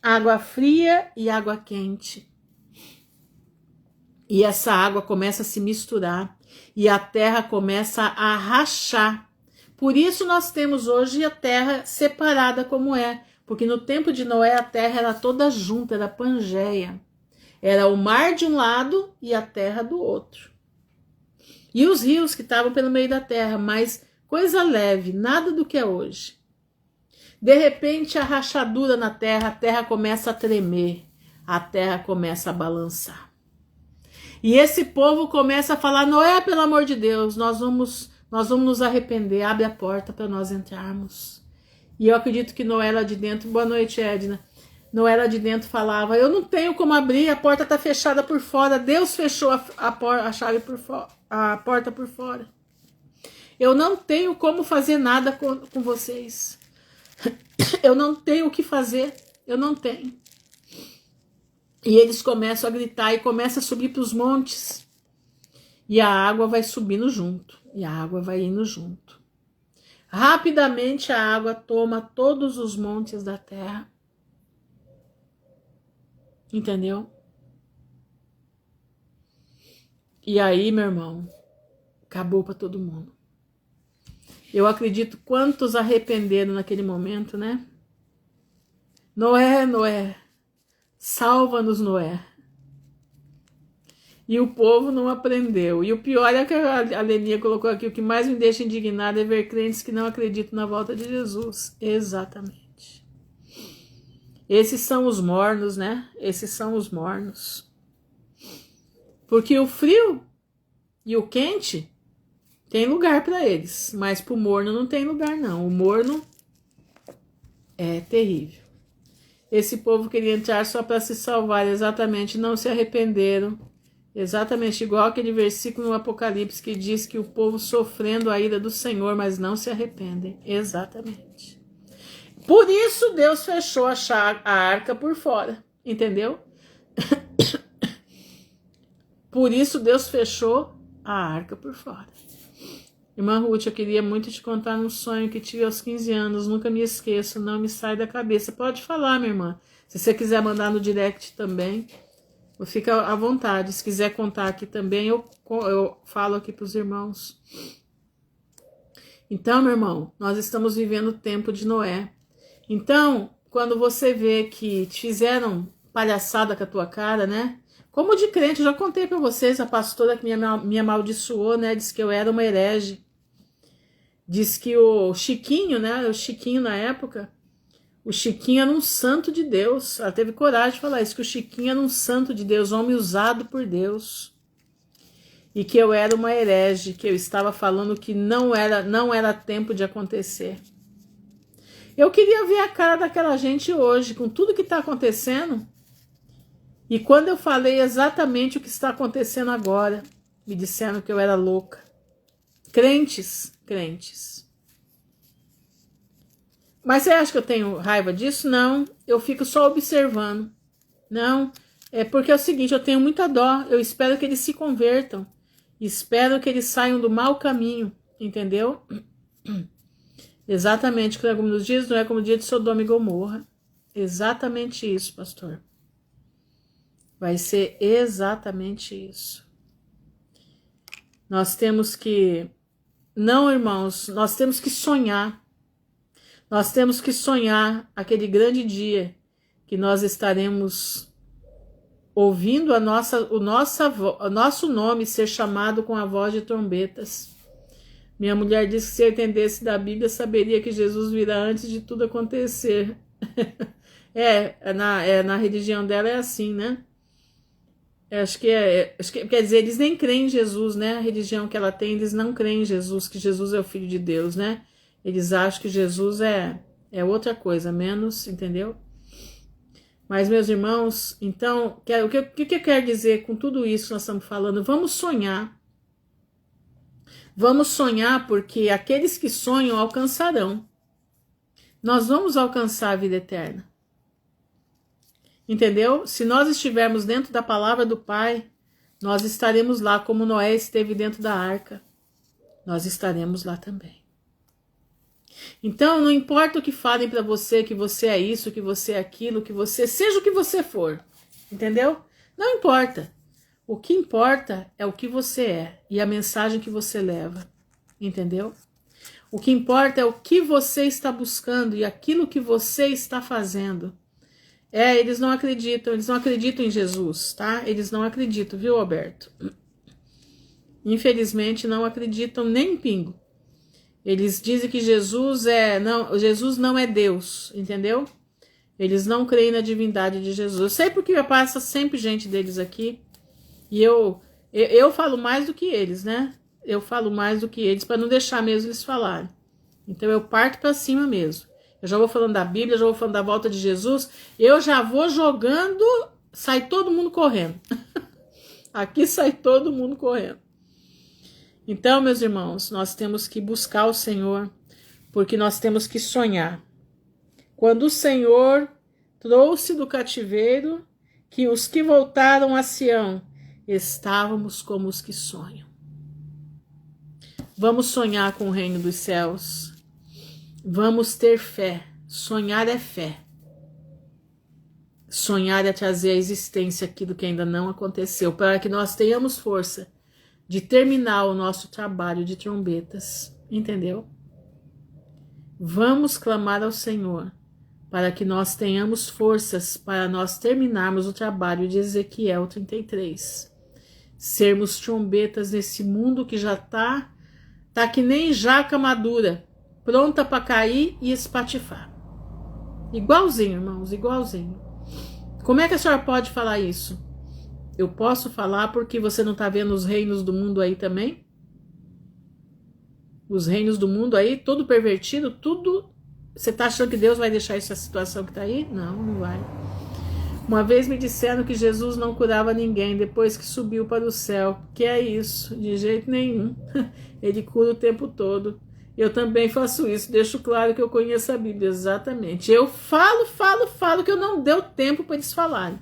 Água fria e água quente. E essa água começa a se misturar e a terra começa a rachar. Por isso nós temos hoje a terra separada como é. Porque no tempo de Noé a terra era toda junta, era Pangeia. Era o mar de um lado e a terra do outro. E os rios que estavam pelo meio da terra, mas coisa leve, nada do que é hoje. De repente, a rachadura na terra, a terra começa a tremer, a terra começa a balançar. E esse povo começa a falar: Noé, pelo amor de Deus, nós vamos nos arrepender, abre a porta para nós entrarmos. E eu acredito que Noé lá de dentro, boa noite, Edna, Noé lá de dentro falava: eu não tenho como abrir, a porta está fechada por fora, Deus fechou a chave por fora, a porta por fora. Eu não tenho como fazer nada com vocês. Eu não tenho o que fazer, eu não tenho. E eles começam a gritar e começam a subir para os montes. E a água vai subindo junto, e a água vai indo junto. Rapidamente a água toma todos os montes da terra. Entendeu? E aí, meu irmão, acabou para todo mundo. Eu acredito quantos arrependeram naquele momento, Noé, Noé, salva-nos, Noé. E o povo não aprendeu. E o pior é que a Lenia colocou aqui: o que mais me deixa indignado é ver crentes que não acreditam na volta de Jesus. Exatamente. Esses são os mornos, Esses são os mornos. Porque o frio e o quente tem lugar para eles, mas para o morno não tem lugar, não. O morno é terrível. Esse povo queria entrar só para se salvar, exatamente, não se arrependeram. Exatamente igual aquele versículo no Apocalipse que diz que o povo sofrendo a ira do Senhor, mas não se arrependem. Exatamente. Por isso Deus fechou a arca por fora, entendeu? Por isso Deus fechou a arca por fora. Irmã Ruth, eu queria muito te contar um sonho que tive aos 15 anos, nunca me esqueço, não me sai da cabeça. Pode falar, minha irmã. Se você quiser mandar no direct também, fica à vontade. Se quiser contar aqui também, eu falo aqui para os irmãos. Então, meu irmão, nós estamos vivendo o tempo de Noé. Então, quando você vê que te fizeram palhaçada com a tua cara, Como de crente, eu já contei para vocês, a pastora que me amaldiçoou, né? Disse que eu era uma herege. Diz que o Chiquinho, né? O Chiquinho na época, o Chiquinho era um santo de Deus. Ela teve coragem de falar isso, que o Chiquinho era um santo de Deus, homem usado por Deus. E que eu era uma herege, que eu estava falando que não era tempo de acontecer. Eu queria ver a cara daquela gente hoje, com tudo que está acontecendo. E quando eu falei exatamente o que está acontecendo agora, me disseram que eu era louca. Crentes. Mas você acha que eu tenho raiva disso? Não, eu fico só observando. Não, é porque é o seguinte, eu tenho muita dó, eu espero que eles se convertam. Espero que eles saiam do mau caminho, entendeu? Exatamente, como nos diz, não é como o dia de Sodoma e Gomorra. Exatamente isso, pastor. Vai ser exatamente isso. Nós temos que... Não, irmãos, nós temos que sonhar. Nós temos que sonhar aquele grande dia que nós estaremos ouvindo o nosso nome ser chamado com a voz de trombetas. Minha mulher disse que se eu entendesse da Bíblia, saberia que Jesus virá antes de tudo acontecer. Na religião dela é assim, né? Acho que quer dizer, eles nem creem em Jesus, né? A religião que ela tem, eles não creem em Jesus, que Jesus é o Filho de Deus, né? Eles acham que Jesus é outra coisa, menos, entendeu? Mas, meus irmãos, então, o que eu quero dizer com tudo isso que nós estamos falando? Vamos sonhar. Vamos sonhar, porque aqueles que sonham alcançarão. Nós vamos alcançar a vida eterna. Entendeu? Se nós estivermos dentro da palavra do Pai, nós estaremos lá como Noé esteve dentro da arca. Nós estaremos lá também. Então, não importa o que falem para você, que você é isso, que você é aquilo, que você seja o que você for. Entendeu? Não importa. O que importa é o que você é e a mensagem que você leva. Entendeu? O que importa é o que você está buscando e aquilo que você está fazendo. Eles não acreditam em Jesus, tá? Eles não acreditam, viu, Alberto? Infelizmente não acreditam nem em pingo. Eles dizem que Jesus não é Deus, entendeu? Eles não creem na divindade de Jesus. Eu sei porque passa sempre gente deles aqui. E eu falo mais do que eles, né? Eu falo mais do que eles para não deixar mesmo eles falarem. Então eu parto para cima mesmo. Eu já vou falando da Bíblia, já vou falando da volta de Jesus. Eu já vou jogando, sai todo mundo correndo. Aqui sai todo mundo correndo. Então, meus irmãos, nós temos que buscar o Senhor, porque nós temos que sonhar. Quando o Senhor trouxe do cativeiro, que os que voltaram a Sião, estávamos como os que sonham. Vamos sonhar com o reino dos céus. Vamos ter fé. Sonhar é fé. Sonhar é trazer à existência aquilo que ainda não aconteceu, para que nós tenhamos força de terminar o nosso trabalho de trombetas. Entendeu? Vamos clamar ao Senhor para que nós tenhamos forças para nós terminarmos o trabalho de Ezequiel 33. Sermos trombetas nesse mundo que já tá que nem jaca madura, pronta para cair e espatifar. Igualzinho, irmãos, igualzinho. Como é que a senhora pode falar isso? Eu posso falar porque você não está vendo os reinos do mundo aí também? Os reinos do mundo aí, todo pervertido, tudo. Você está achando que Deus vai deixar essa situação que está aí? Não, não vai. Uma vez me disseram que Jesus não curava ninguém depois que subiu para o céu. Que é isso? De jeito nenhum. Ele cura o tempo todo. Eu também faço isso, deixo claro que eu conheço a Bíblia, exatamente. Eu falo que eu não deu tempo para eles falarem.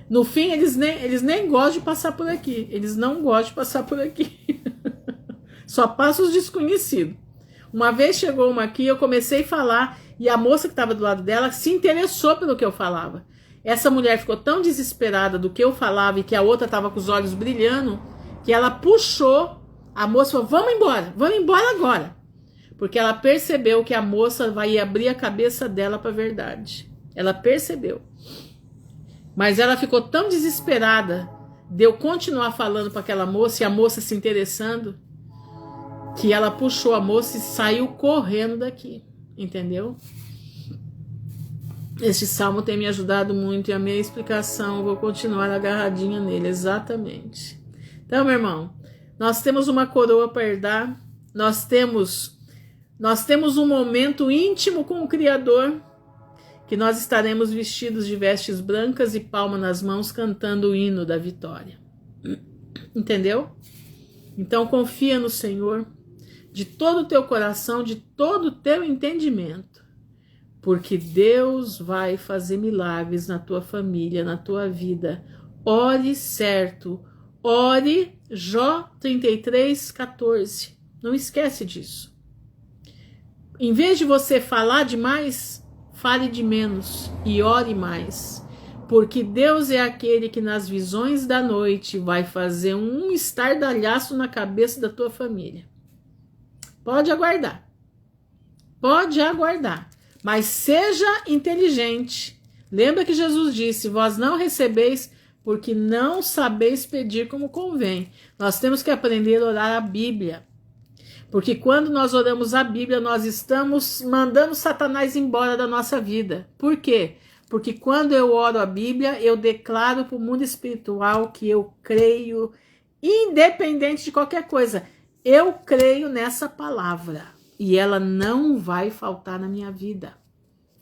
No fim, eles nem gostam de passar por aqui. Eles não gostam de passar por aqui. Só passa os desconhecidos. Uma vez chegou uma aqui, eu comecei a falar, e a moça que estava do lado dela se interessou pelo que eu falava. Essa mulher ficou tão desesperada do que eu falava e que a outra estava com os olhos brilhando, que ela puxou, a moça falou, vamos embora agora. Porque ela percebeu que a moça vai abrir a cabeça dela para a verdade. Ela percebeu. Mas ela ficou tão desesperada de eu continuar falando para aquela moça e a moça se interessando, que ela puxou a moça e saiu correndo daqui, entendeu? Este salmo tem me ajudado muito e a minha explicação, eu vou continuar agarradinha nele, exatamente. Então, meu irmão, nós temos uma coroa para herdar, nós temos um momento íntimo com o Criador, que nós estaremos vestidos de vestes brancas e palma nas mãos, cantando o hino da vitória. Entendeu? Então confia no Senhor, de todo o teu coração, de todo o teu entendimento, porque Deus vai fazer milagres na tua família, na tua vida. Ore certo, ore Jó 33:14. Não esquece disso. Em vez de você falar demais, fale de menos e ore mais, porque Deus é aquele que nas visões da noite vai fazer um estardalhaço na cabeça da tua família. Pode aguardar, mas seja inteligente. Lembra que Jesus disse, vós não recebeis porque não sabeis pedir como convém. Nós temos que aprender a orar a Bíblia. Porque quando nós oramos a Bíblia, nós estamos mandando Satanás embora da nossa vida. Por quê? Porque quando eu oro a Bíblia, eu declaro para o mundo espiritual que eu creio, independente de qualquer coisa. Eu creio nessa palavra e ela não vai faltar na minha vida.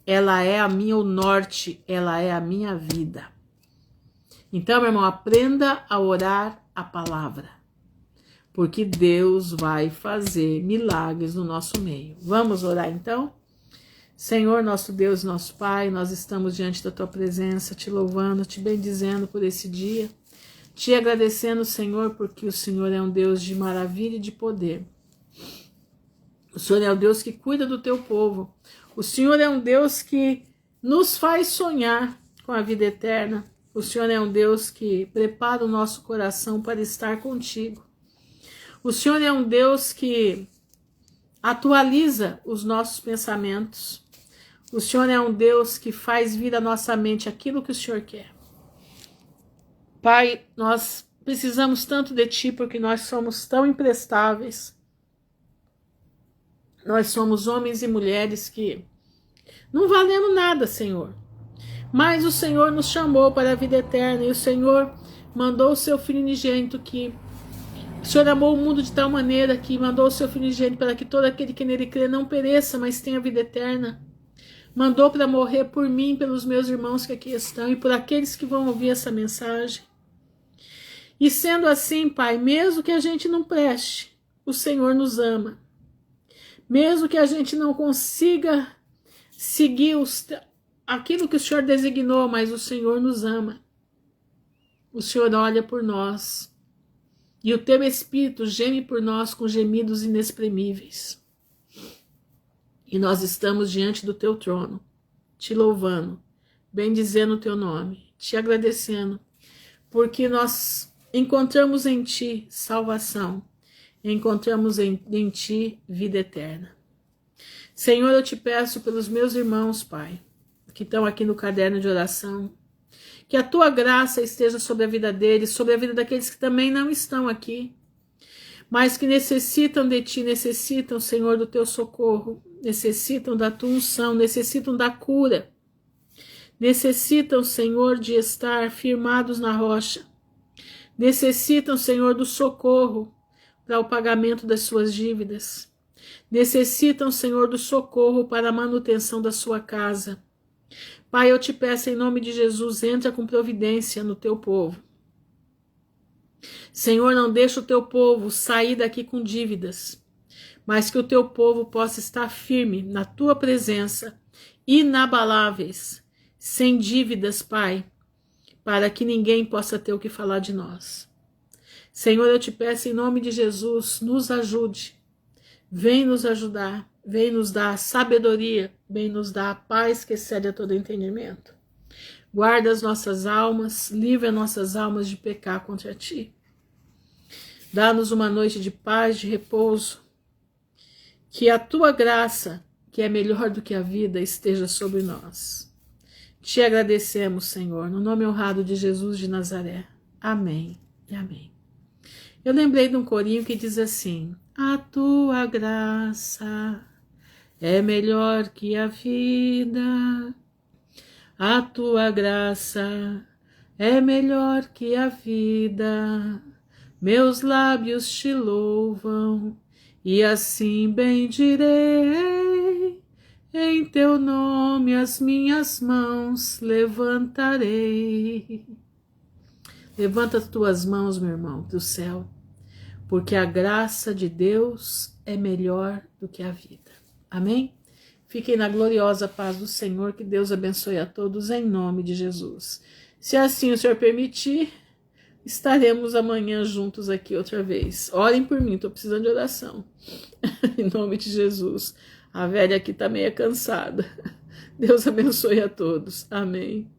Ela é a minha norte, ela é a minha vida. Então, meu irmão, aprenda a orar a palavra. Porque Deus vai fazer milagres no nosso meio. Vamos orar então? Senhor, nosso Deus, nosso Pai, nós estamos diante da Tua presença, te louvando, te bendizendo por esse dia, te agradecendo, Senhor, porque o Senhor é um Deus de maravilha e de poder. O Senhor é o Deus que cuida do Teu povo. O Senhor é um Deus que nos faz sonhar com a vida eterna. O Senhor é um Deus que prepara o nosso coração para estar contigo. O Senhor é um Deus que atualiza os nossos pensamentos. O Senhor é um Deus que faz vir à nossa mente aquilo que o Senhor quer. Pai, nós precisamos tanto de Ti porque nós somos tão imprestáveis. Nós somos homens e mulheres que não valemos nada, Senhor. Mas o Senhor nos chamou para a vida eterna e o Senhor mandou o Seu Filho unigênito que o Senhor amou o mundo de tal maneira que mandou o Seu Filho unigênito para que todo aquele que nele crê não pereça, mas tenha vida eterna. Mandou para morrer por mim, pelos meus irmãos que aqui estão e por aqueles que vão ouvir essa mensagem. E sendo assim, Pai, mesmo que a gente não preste, o Senhor nos ama. Mesmo que a gente não consiga seguir aquilo que o Senhor designou, mas o Senhor nos ama. O Senhor olha por nós. E o Teu Espírito geme por nós com gemidos inexprimíveis. E nós estamos diante do Teu trono, te louvando, bendizendo o Teu nome, te agradecendo, porque nós encontramos em Ti salvação, encontramos em Ti vida eterna. Senhor, eu te peço pelos meus irmãos, Pai, que estão aqui no caderno de oração, que a Tua graça esteja sobre a vida deles, sobre a vida daqueles que também não estão aqui, mas que necessitam de Ti, necessitam, Senhor, do Teu socorro, necessitam da Tua unção, necessitam da cura, necessitam, Senhor, de estar firmados na rocha, necessitam, Senhor, do socorro para o pagamento das suas dívidas, necessitam, Senhor, do socorro para a manutenção da sua casa. Pai, eu te peço em nome de Jesus, entra com providência no Teu povo. Senhor, não deixa o Teu povo sair daqui com dívidas, mas que o Teu povo possa estar firme na Tua presença, inabaláveis, sem dívidas, Pai, para que ninguém possa ter o que falar de nós. Senhor, eu te peço em nome de Jesus, nos ajude, vem nos ajudar, vem nos dar sabedoria, vem nos dar a paz que excede a todo entendimento. Guarda as nossas almas, livra as nossas almas de pecar contra Ti. Dá-nos uma noite de paz, de repouso, que a Tua graça, que é melhor do que a vida, esteja sobre nós. Te agradecemos, Senhor, no nome honrado de Jesus de Nazaré. Amém e amém. Eu lembrei de um corinho que diz assim: a tua graça é melhor que a vida, a tua graça é melhor que a vida, meus lábios te louvam e assim bendirei, em teu nome as minhas mãos levantarei. Levanta as tuas mãos, meu irmão, do céu, porque a graça de Deus é melhor do que a vida. Amém? Fiquem na gloriosa paz do Senhor, que Deus abençoe a todos em nome de Jesus. Se assim o Senhor permitir, estaremos amanhã juntos aqui outra vez. Orem por mim, estou precisando de oração. Em nome de Jesus. A velha aqui está meio cansada. Deus abençoe a todos. Amém.